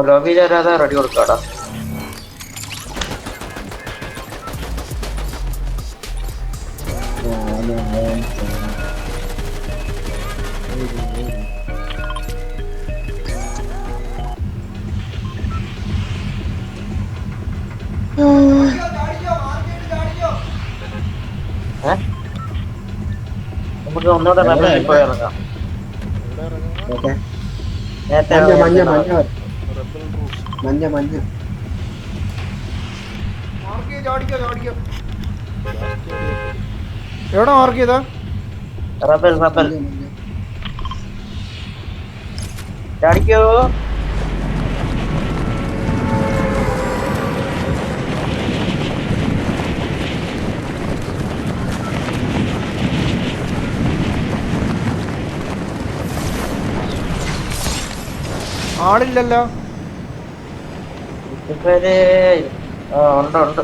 ലോബിയിൽ വരാതെ റെഡി കൊടുക്കാടാ. നമുക്ക് ഒന്നുകൂടെ റബലിൽ പോയി ഇറങ്ങാം. നേരത്തെ എവിടെ മാർക്ക് ചെയ്താ? റബൽ റബൽ ചാടിക്കോ. ആളില്ലല്ലോ. ഉണ്ട്.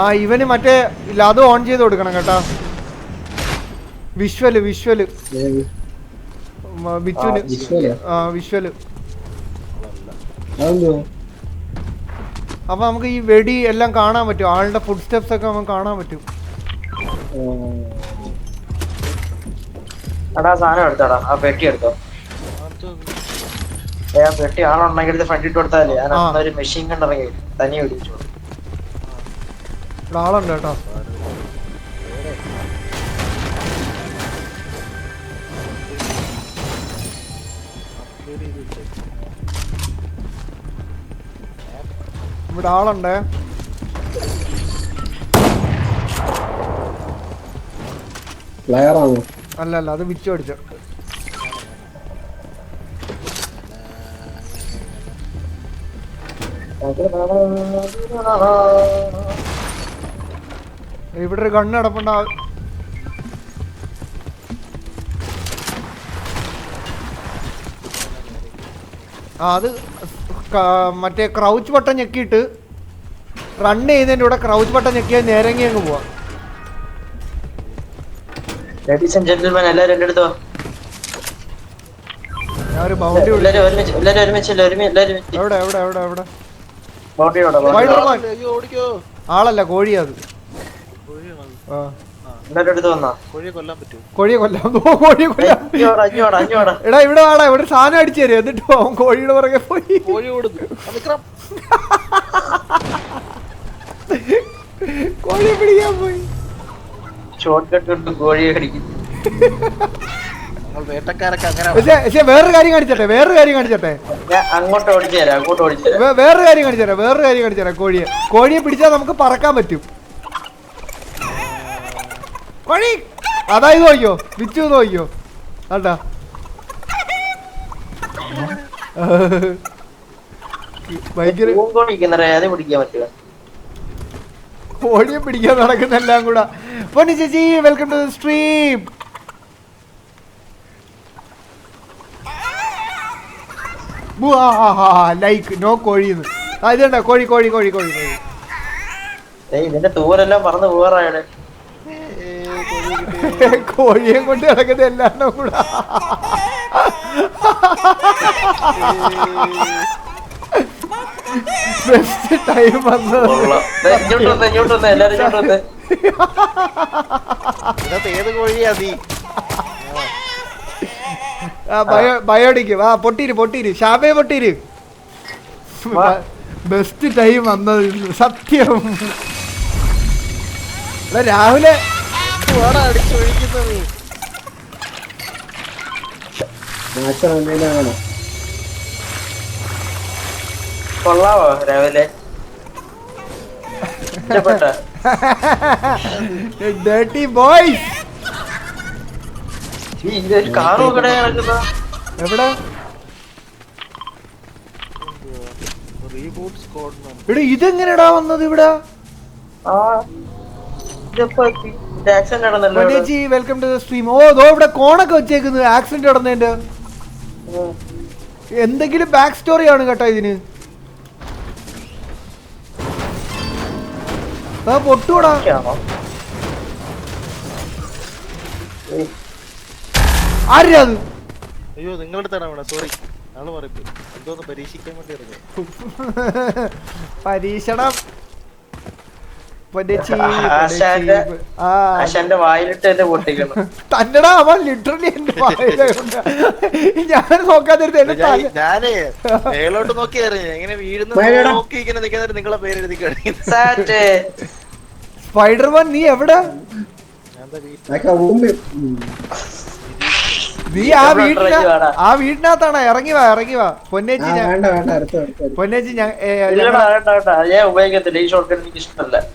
ആ ഇവന് മറ്റേ ഇല്ല, അത് ഓൺ ചെയ്ത് കൊടുക്കണം കേട്ടാ. വിഷ്വല് ബിച്ചുവിന്. ആ വിഷ്വല്. അപ്പൊ നമുക്ക് ഈ വെടി എല്ലാം കാണാൻ പറ്റും. ആളുടെ ഫുഡ് സ്റ്റെപ്സ് ഒക്കെ നമുക്ക് കാണാൻ പറ്റും. എടാ സാധനം എടുത്തോടാ, ആ പെട്ടി എടുത്തോ. ആ പെട്ടി ആളുണ്ടെങ്കിൽ ഇത് ഫ്രണ്ടിട്ട് കൊടുത്താലേ ഒരു മെഷീൻ കണ്ടിറങ്ങി തനിയെ പിടിച്ചു. ഇവിടെ ആളുണ്ട് കേട്ടോ. ഇവിടെ ആളുണ്ട്. അല്ല അല്ല, അത് വിച്ചു അടിച്ച. ഇവിടെ ഒരു ഗണ്ണ് കിടപ്പുണ്ട്. അത് മറ്റേ ക്രൗച്ച് ബട്ടൺ ഞെക്കിയിട്ട് റൺ ചെയ്യുന്നതിൻ്റെ കൂടെ ക്രൗച്ച് ബട്ടൺ ഞെക്കിയാൽ നേരങ്ങി അങ്ങ് പോവാം. ഞാനൊരു ബൗണ്ടറി എവിടെ എവിടെ എവിടെ എവിടെ ആളല്ല, കോഴിയാ അത്. കോഴിയെ കൊല്ലാം. എടാ ഇവിടെ വാടാ, ഇവിടെ സാധനം അടിച്ചു തരും. എന്നിട്ട് അവൻ കോഴിയുടെ പുറകെ പോയി കോഴിയെ പിടിക്കാൻ പോയി. പക്ഷെ വേറൊരു കാര്യം കാണിച്ചട്ടെ. വേറൊരു കാര്യം കാണിച്ചട്ടെ. കോഴിയെ പിടിച്ചാൽ നമുക്ക് പറക്കാൻ പറ്റും. കോഴി അതായത് നോക്കിയോ, വിച്ചു നോക്കിയോ. അണ്ടാ ഭയങ്കര കോഴിയെ പിടിക്കാൻ നടക്കുന്ന എല്ലാം കൂടെ. പൊന്നി ചേച്ചി welcome to the stream. Like no കോഴിന്ന്. ഇതണ്ട കോഴി കോഴി കോഴി കോഴി കോഴി. ഇതിന്റെ തൂരെല്ലാം പറന്ന് പോവാറാണ്. കോഴിയെ കൊണ്ട് കിടക്കുന്ന എല്ലാം കൂടെ. ബെസ്റ്റ് ടൈം വന്നത്. ബയോടിക്ക് വാ. പൊട്ടീര് പൊട്ടീര് ഷാബേ പൊട്ടീര്. ബെസ്റ്റ് ടൈം വന്നത് സത്യം. രാവിലെ കൊള്ളാവോ രാവിലെ? Dirty boys. എവിടെ ഇവിടെ ഇതെങ്ങനെടാ വന്നത് ഇവിടെ? Welcome to the stream. ഓ ദോ ഇവിടെ കോണൊക്കെ വെച്ചേക്കുന്നത് ആക്സിഡന്റ് നടന്നതിന്റെ. എന്തെങ്കിലും ബാക്ക് സ്റ്റോറി ആണ് കേട്ടോ ഇതിന്. പൊട്ടൂടാ. ആരാ അത്? അയ്യോ നിങ്ങളുടെ അടുത്താണ് വേണം, സോറി. ആള് പറയും എന്തോന്ന് പരീക്ഷിക്കാൻ വേണ്ടി ഇറങ്ങി. പരീക്ഷണം. ആശാന്റെ വായിലിട്ട് എന്നെ പൊട്ടിക്കണം. തന്നെടാ അവൻ ലിറ്ററലി എന്റെ വായിലുണ്ട്. ഞാൻ നോക്കാതിരുന്ന ഞാനേ മേലോട്ട് നോക്കിയായിരുന്നു എങ്ങനെ വീഴുന്ന നോക്കി ഇങ്ങനെ നിൽക്കുന്ന നിങ്ങളെ പേര് എഴുതി കഴിഞ്ഞു. സ്പൈഡർമാൻ നീ എവിടെ? നീ ആ വീട്ടിനകത്താണോ? ഇറങ്ങി വാ ഇറങ്ങി വാ പൊന്നേച്ചി. പൊന്നേച്ചി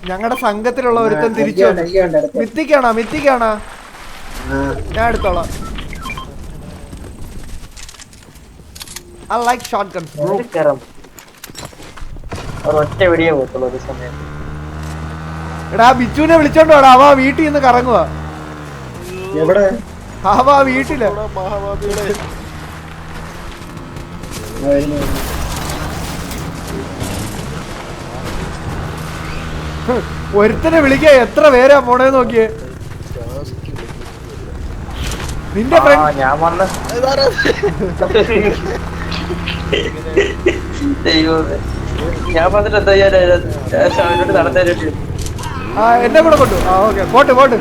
ഞങ്ങളുടെ സംഘത്തിലുള്ള ഒരുത്തൻ തിരിച്ചു. മിത്തിക്കാണോ? മിത്തിക്കാണോ? ഞാൻ എടുത്തോളാം. I like shotguns bro. ഒറ്റ വെടിയേ പോകത്തുള്ളൂ ഒരു സമയം. എടാ ബിച്ചുവിനെ വിളിച്ചോണ്ട് വാടാ, അവ വീട്ടിൽ നിന്ന് കറങ്ങുക. എവിടെ? അവ വീട്ടില്. ഒരുത്തനെ വിളിക്ക. എത്ര പേരാ പോണേ നോക്കിയേ. നിന്റെ ഫ്രണ്ട് ഞാൻ വന്ന ഞാൻ വന്നിട്ട് എന്താ ചെയ്യാനോട് നടന്നേരിട്ട്. ആ എന്നെ കൂടെ കൊണ്ടു. ആ ഓക്കെ പോട്ട് പോട്ട്.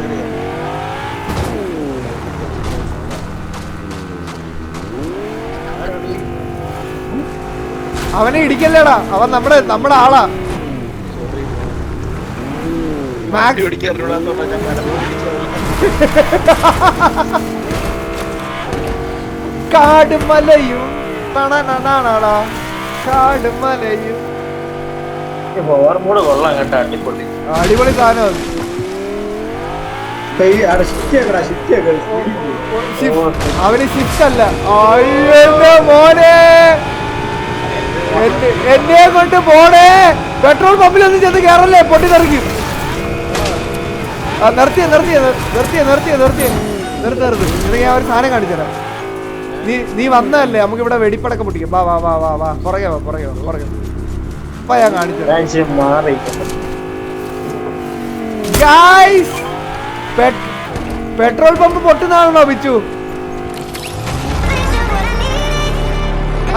അവനെ ഇടിക്കല്ലേടാ, അവൻ നമ്മുടെ ആളാ. കാടുമലയും കാടുമലയും കൊള്ളാം കേട്ടോ, അടിപൊളി അടിപൊളി സാധനം. അവന് ഷിഫ്റ്റ് അല്ല. അയ്യോ മോനെ എന്നെ കൊണ്ട് പോണേ. പെട്രോൾ പമ്പിലൊന്നും ചെന്ന് കയറല്ലേ, പൊട്ടി തെറിക്കും. നിർത്തിയ നിർത്തിയ നിർത്തിയ നിർത്തിയ നിർത്തിയ നിർത്തരുത്. ഇല്ലെങ്കിൽ ഞാൻ ഒരു സാധനം കാണിച്ചു തരാം. നീ വന്നതല്ലേ, നമുക്ക് ഇവിടെ വെടിപ്പടക്കം പൊട്ടിക്കാം. വാ വാ വാ വാ വാ പുറകെ വാ പുറകെ വാ പുറകെ. അപ്പൊ ഞാൻ കാണിച്ചു ഗായ്സ്. പെട്രോൾ പമ്പ് പൊട്ടുന്നതാണോ ബിച്ചു?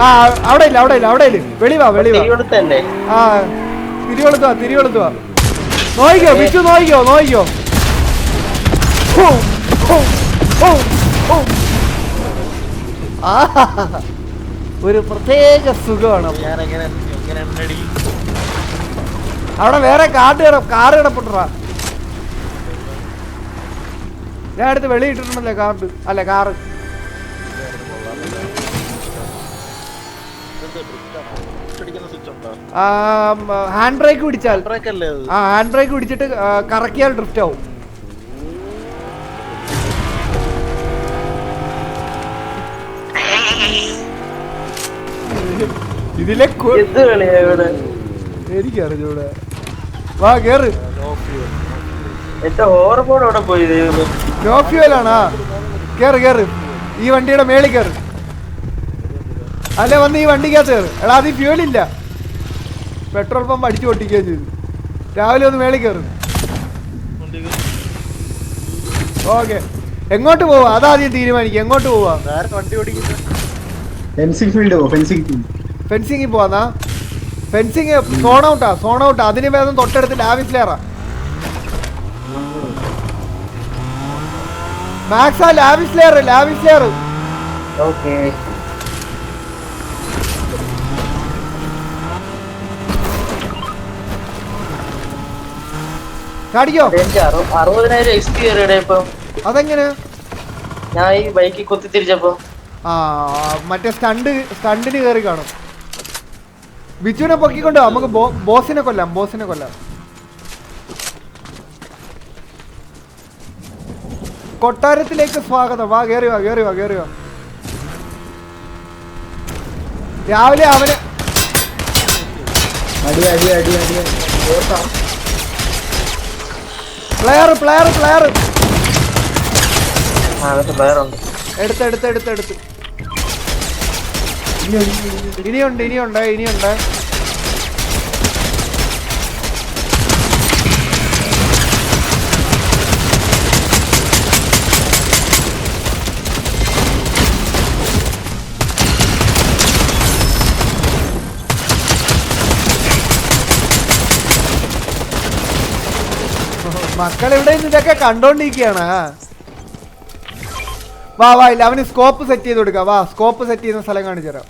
ആ അവിടെ ഇല്ല അവിടെ ഇല്ല അവിടെ ഇല്ല. വെളിവാ വെളിവാ. ആ തിരികൊളുത്തുവാ തിരികൊളുത്തുവാ. നോയിക്കോ ബിച്ചു നോയിക്കോ നോയിക്കോ. ഒരു പ്രത്യേക സുഖമാണ്. അവിടെ വേറെ കാറ് കിടപ്പുണ്ടാ. ഞാൻ അടുത്ത് വെളിയിട്ടിട്ടുണ്ടല്ലേ കാർഡ് അല്ല കാറ്. ഹാൻഡ് ബ്രേക്ക് പിടിച്ചാൽ ഹാൻഡ് ബ്രേക്ക് പിടിച്ചിട്ട് കറക്കിയാൽ ഡ്രിഫ്റ്റ് ആവും. ഇതിലെ എനിക്കറിഞ്ഞൂടെ. വാ കേറ്. നോ ഫ്യൂവലാണാ? കേറ് കേറ്. ഈ വണ്ടിയുടെ മേളിൽ കേറ്. അല്ലെ വന്ന് ഈ വണ്ടിക്കകത്ത് കയറ്. എടാ അത് ഫ്യൂവൽ ഇല്ല. പെട്രോൾ പമ്പ് അടിച്ചു പൊട്ടിക്കുകയും ചെയ്തു. രാവിലെ ഒന്ന് മേളിൽ കയറും. ഓക്കെ എങ്ങോട്ട് പോവാ അതാദ്യം തീരുമാനിക്കുക. എങ്ങോട്ട് പോവാ? ഫെൻസിങ് പോവാന്നാ? ഫെൻസിങ് സോൺ ഔട്ടാ. അതിന് വേദം തൊട്ടടുത്ത് ലാവിസ് ലെയറാ. മാക്സാ ലാവിസ് ലെയർ. ഓക്കേ കാടിക്കോ. 60,000 XP ഇപ്പം. അതെങ്ങനെ? ഞാൻ ഈ ബൈക്കിൽ കുത്തി തിരിച്ചപ്പോ മറ്റേ സ്റ്റണ്ടിന് കയറി കാണും. ബിച്ചുവിനെ പൊക്കിക്കൊണ്ട് നമുക്ക് ബോസിനെ കൊല്ലാം. കൊട്ടാരത്തിലേക്ക് സ്വാഗതം. വാ കേറി വാ. രാവിലെ അവന് പ്ലെയർ എടുത്ത് ഇനിയുണ്ട്. മക്കൾ ഇവിടെ നിന്ന് ഇതൊക്കെ കണ്ടോണ്ടിരിക്കുകയാണ്. വാ വാ, ഇല്ല അവന് സ്കോപ്പ് സെറ്റ് ചെയ്ത് കൊടുക്കാം. വാ, സ്കോപ്പ് സെറ്റ് ചെയ്യുന്ന സ്ഥലം കാണിച്ചു തരാം.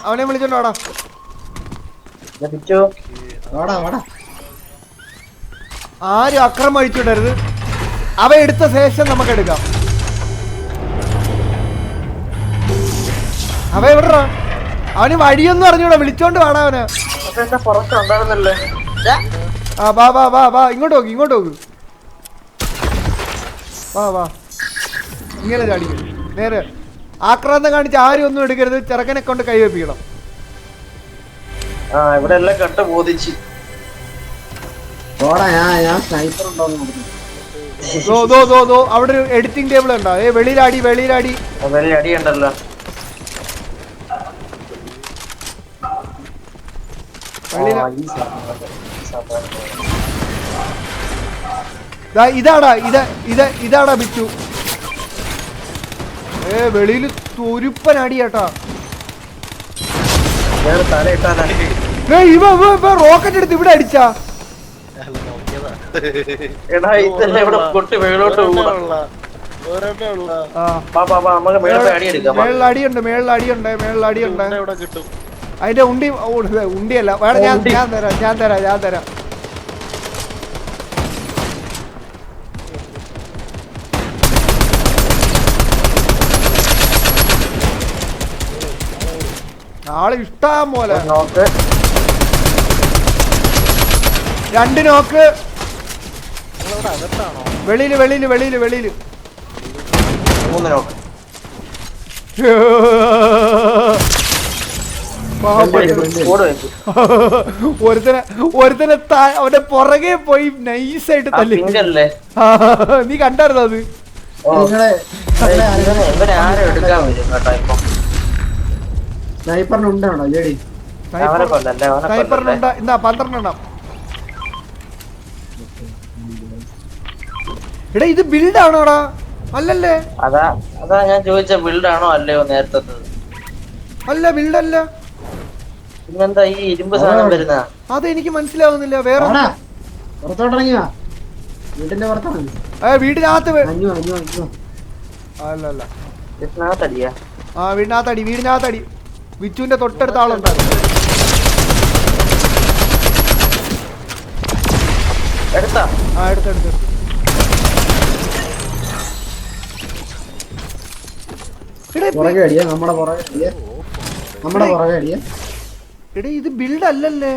അവനെ വിളിച്ചോണ്ട് വാടാ. ആരും അക്രമം അഴിച്ചുവിടരുത്. അവ എടുത്ത ശേഷം നമുക്ക് എടുക്കാം. അവ എവിടാ? അവന് വഴിയൊന്നും അറിഞ്ഞൂടാ. വിളിച്ചോണ്ട് വാടാ അവന്. ആ വാ വാ വാ വാ, ഇങ്ങോട്ട് നോക്ക്. വാ ഇങ്ങനെ ചാടിക്കും. നേരെ ആക്രാന്തം കാണിച്ച് ആരും ഒന്നും എടുക്കരുത്. ചെറുക്കനെ കൊണ്ട് കൈവെപ്പിക്കണം. ഇവിടെ എല്ലാം കണ്ട് ബോധിച്ചു. അവിടെ ഒരു എഡിറ്റിംഗ് ടേബിൾ ഉണ്ടോ? വെളിയിലാടി ഉണ്ടല്ലോ. ഇതാടാ ബിച്ചു. വെളിയിൽ തുരുപ്പൻ അടിയാട്ടാ. ഇവ റോക്കറ്റ് എടുത്ത് ഇവിടെ അടിച്ചാ. മേളിലടിയുണ്ട്. അതിന്റെ ഉണ്ടിയല്ല വേണം. ഞാൻ തരാം. ആള് ഇഷ്ടം പോലെ. 2 നോക്ക്. വെളിയില് 3 നോക്ക്. ഒരുത്തനെ അവന്റെ പുറകെ പോയി നൈസായിട്ട് തല്ലി. നീ കണ്ടായിരുന്നു അത്? സ്നൈപ്പറിനുണ്ടോ? സ്നൈപ്പറിനുണ്ട്. എന്താ 12 എണ്ണം. എടാ ഇത് ബിൽഡ് ആണോടാ? അല്ലല്ലേ? അതാ ഞാൻ ചോദിച്ച ബിൽഡ് ആണോ അല്ലയോ നേരത്തെ? അല്ല, ബിൽഡ് അല്ല. പിന്നെന്താ ഈ ഇരുമ്പ് സാധനം വരുന്ന? അത് എനിക്ക് മനസ്സിലാവുന്നില്ല. വേറെ വീടിനകത്ത് അല്ല. വീടിനകത്തടി. വിച്ചുവിന്റെ തൊട്ടടുത്ത ആളുണ്ടായിരുന്നു. എടുത്ത. എടാ ഇത് ബിൽഡ് അല്ലല്ലേ?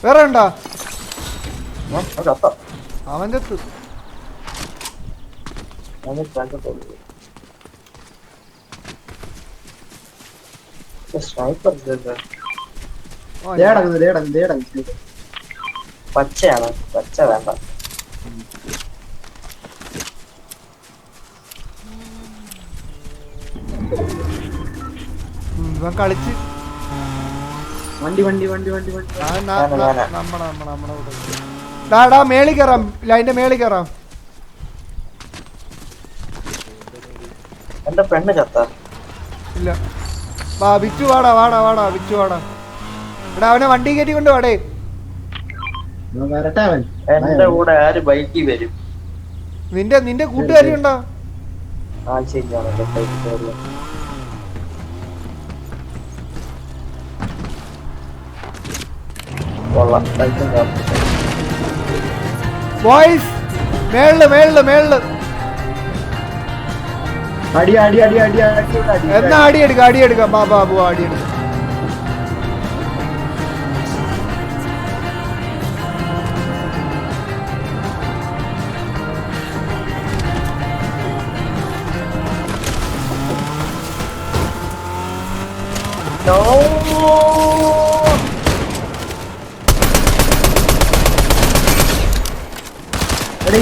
വേറെ ഉണ്ടോ? അവന്റെ പച്ചയാണ്. പച്ച വേണ്ട. കളിച്ച് വണ്ടി മേളിൽ കയറാം. അതിന്റെ മേളിൽ കയറാം. എന്റെ പെണ്ണ് ചത്ത. ഇല്ല. വിച്ചു വാടാ. ഇവിടെ അവനെ വണ്ടി കയറ്റി കൊണ്ട് വാടേ. എന്റെ കൂടെ ആര് ബൈക്കിൽ വരും? നിന്റെ കൂട്ടുകാരി ഉണ്ടോ? ബോയ്സ് മേളില് എന്നാ അടിയെടുക്കാം. ബാബു അടിയെടുക്കാം.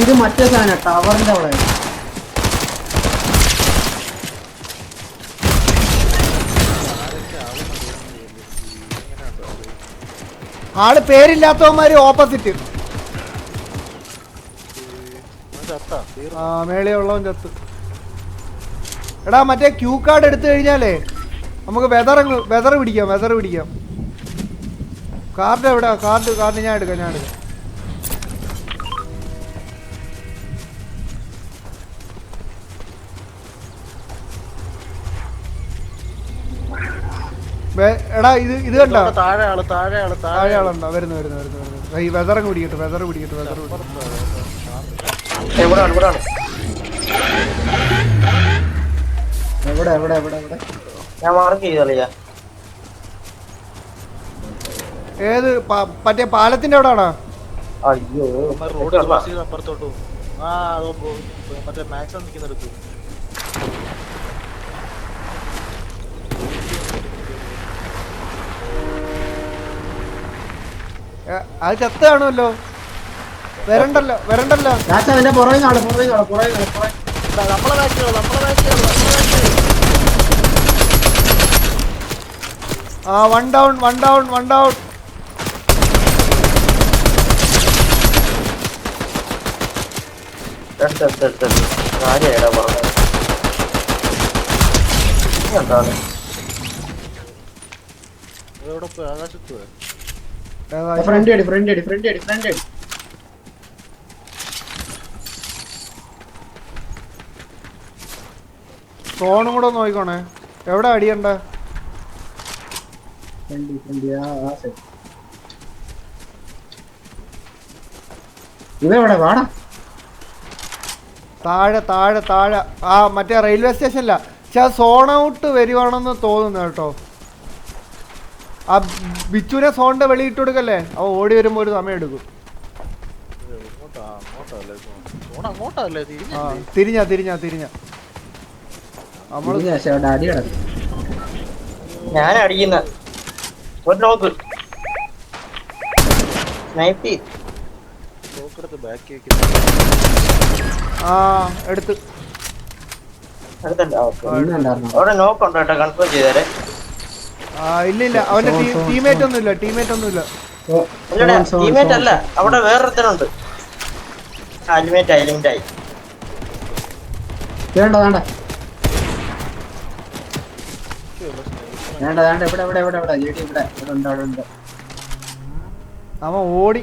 ഇത് മറ്റേ സാധനം ടവറിന്റെ അവിടെ. ആള് പേരില്ലാത്തവന്മാര് ഓപ്പോസിറ്റ്. ആ മേളിയുള്ളവൻ ചത്ത്. എടാ മറ്റേ ക്യൂ കാർഡ് എടുത്തു കഴിഞ്ഞാലേ നമുക്ക് വെതർ പിടിക്കാം. കാർഡ് എവിടാ? കാർഡ് ഞാൻ എടുക്കാം. എടാ ഇത് കണ്ടോ? താഴെ ആളുണ്ടോ? വരുന്നു. ഈ വെതറങ്ങ് പിടിക്കട്ടെ. എവിടെ ഞാൻ മാർക്ക് ചെയ്തോളിയാ. ഏത് മറ്റേ പാലത്തിന്റെ അവിടെ ആണോ? അയ്യോ റോഡ് അപ്പുറത്തോട്ട് മറ്റേ മാക്സിമം നിൽക്കുന്നെടുത്ത്. അത് ചത്ത കാണുമല്ലോ. വരണ്ടല്ലോ. അതിന്റെ പുറകെ നമ്മളെ ബാക്കിയുള്ള ആ വൺ ഡൗൺ. ആകാശത്ത് ഫ്രണ്ട് അടി ഫോണും കൂടെ നോക്കിക്കോണേ. എവിടെ അടിയണ്ട? ഇതെവിടെ വാടാ? താഴെ ആ മറ്റേ റെയിൽവേ സ്റ്റേഷനില. പക്ഷെ ആ സോൺ ഔട്ട് വരുവാണെന്ന് തോന്നുന്നു കേട്ടോ. ആ ബിച്ചുവിനെ സോണിന്റെ വെളിയിട്ട് കൊടുക്കല്ലേ, അവ ഓടി വരുമ്പോ ഒരു സമയം എടുക്കും. ആ തിരിഞ്ഞ നമ്മള് ഞാൻ അടിക്കുന്ന ഒരു നോക്ക് ആ എടുത്ത് അവിടെ നോക്കുണ്ടോ കേട്ടോ, കൺഫേം ചെയ്തേരെ. ഇല്ല അവന്റെ ടീമേറ്റ് ഒന്നുമില്ല. ടീമേറ്റ് അല്ല, അവിടെ വേറൊരുത്തനുണ്ട്. എലിമിനേറ്റ് ആയി. വേണ്ട അവൻ ഓടി.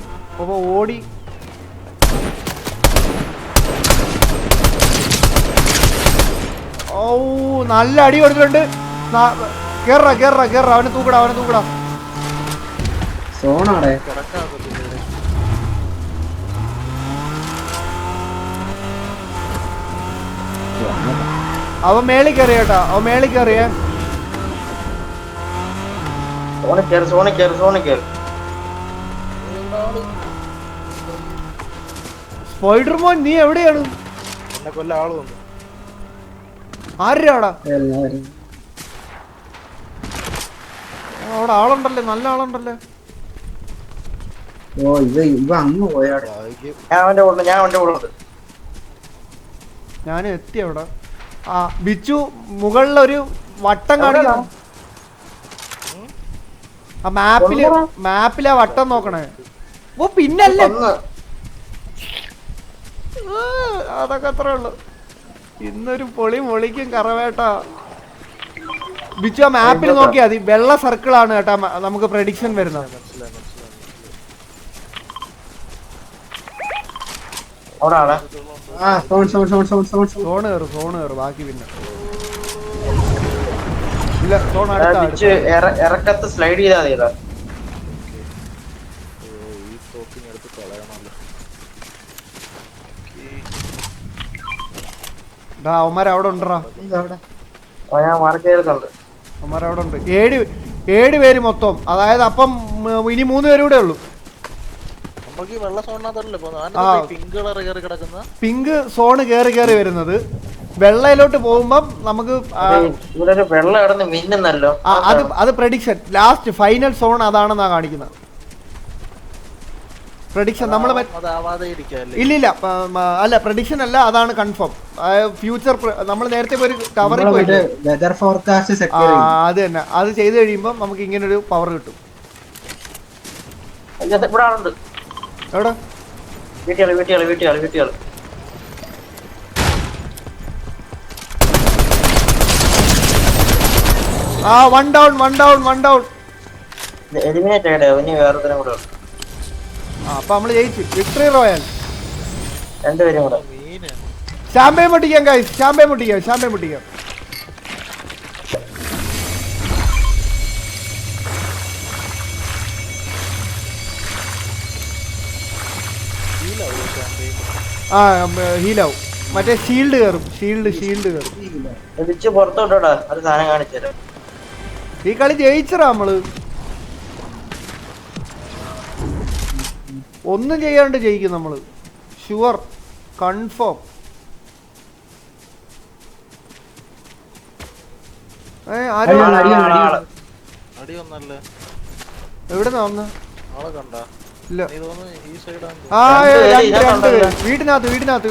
ഓ നല്ല അടി കൊടുത്തിട്ടുണ്ട്. കേറ അവനെ തൂക്കടാ. സോണാടെ അവൻ മേളിൽ കയറി കേട്ടാ. സോണി കേറ്. സ്പൈഡർമാൻ നീ എവിടെയാണ്? ആരാടാ? അവിടെ ആളുണ്ടല്ലേ, നല്ല ആളുണ്ടല്ലേ. ഓ ഇവ അങ്ങ് പോയാടെ. ഞാൻ എത്തി അവിടെ. ആ ബിച്ചു മുകളിലൊരു വട്ടം കാണിക്കുന്നു. ആ മാപ്പിലെ വട്ടം നോക്കണേ. ഓ പിന്നല്ലേ, അതൊക്കെ അത്രേ ഉള്ളു. ഇന്നൊരു പൊളിക്കും കറവേട്ടാ. ബിച്ചു ആ മാപ്പിൽ നോക്കിയാ മതി, വെള്ള സർക്കിൾ ആണ് കേട്ടാ നമുക്ക് പ്രഡിക്ഷൻ വരുന്നത്. സോണ് കയറും ബാക്കി പിന്നെ ഇല്ല. സോൺ ഇറക്കത്ത് സ്ലൈഡ് ചെയ്താ അവന്മാരവിടെ ഉണ്ടോ? ഞാൻ മാർക്ക് ചെയ്തിട്ടുണ്ട്. അവന്മാരവിടെ ഉണ്ട്. 7 പേര് മൊത്തം. അതായത് അപ്പം ഇനി 3 പേരും കൂടെ ഉള്ളു. പിങ്ക് സോണ് കേറി വരുന്നത്. വെള്ളയിലോട്ട് പോകുമ്പം നമുക്ക് വെള്ളം കിടന്ന് മിന്നുന്നല്ലോ. അത് പ്രഡിക്ഷൻ. ലാസ്റ്റ് ഫൈനൽ സോൺ അതാണെന്നാ കാണിക്കുന്നത്. പ്രഡിക്ഷൻ നമ്മൾ ഇല്ല അല്ല, പ്രഡിക്ഷൻ അല്ല, അതാണ് കൺഫേം. ഫ്യൂച്ചർ നമ്മൾ നേരത്തെ ഒരു കവറിൽ പോയി അത് തന്നെ. അത് ചെയ്ത് കഴിയുമ്പോൾ നമുക്ക് ഇങ്ങനൊരു പവർ കിട്ടും. ഇവിടെ ആളുണ്ട്. എവിടെ? വീട്ടുകാള്. ആ വൺ ഡൗൺ. എലിമിനേറ്റ് ആയില്ലേ, ഇനി വേറെ തന്നെ കൂടെ ഉണ്ട്. ആ അപ്പൊ നമ്മള് ജയിച്ചു. Victory royal. രണ്ടുപേരും കൂടെ. ശാമ്പയം മുട്ടിക്കാം ഗൈസ്, ശാമ്പയം മുട്ടിക്കാം. ആ ഹീലാവും. മറ്റേ ഷീൽഡ് കയറും. വിളിച്ച് പുറത്തോട്ടാ ഒരു സാധനം കാണിച്ചു. ഈ കളി ജയിച്ചറാ നമ്മള്. ഒന്നും ചെയ്യാണ്ട് ജയിക്കും നമ്മള്, ഷുവർ, കൺഫേം. എവിടെന്നാ വന്ന്? ഇല്ല. ആ രണ്ട് വീടിനകത്ത്.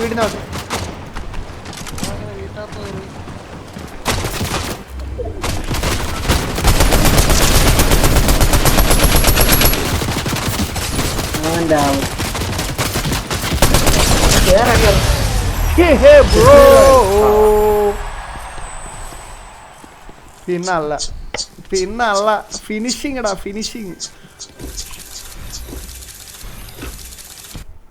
പിന്നല്ല ഫിനിഷിങ്.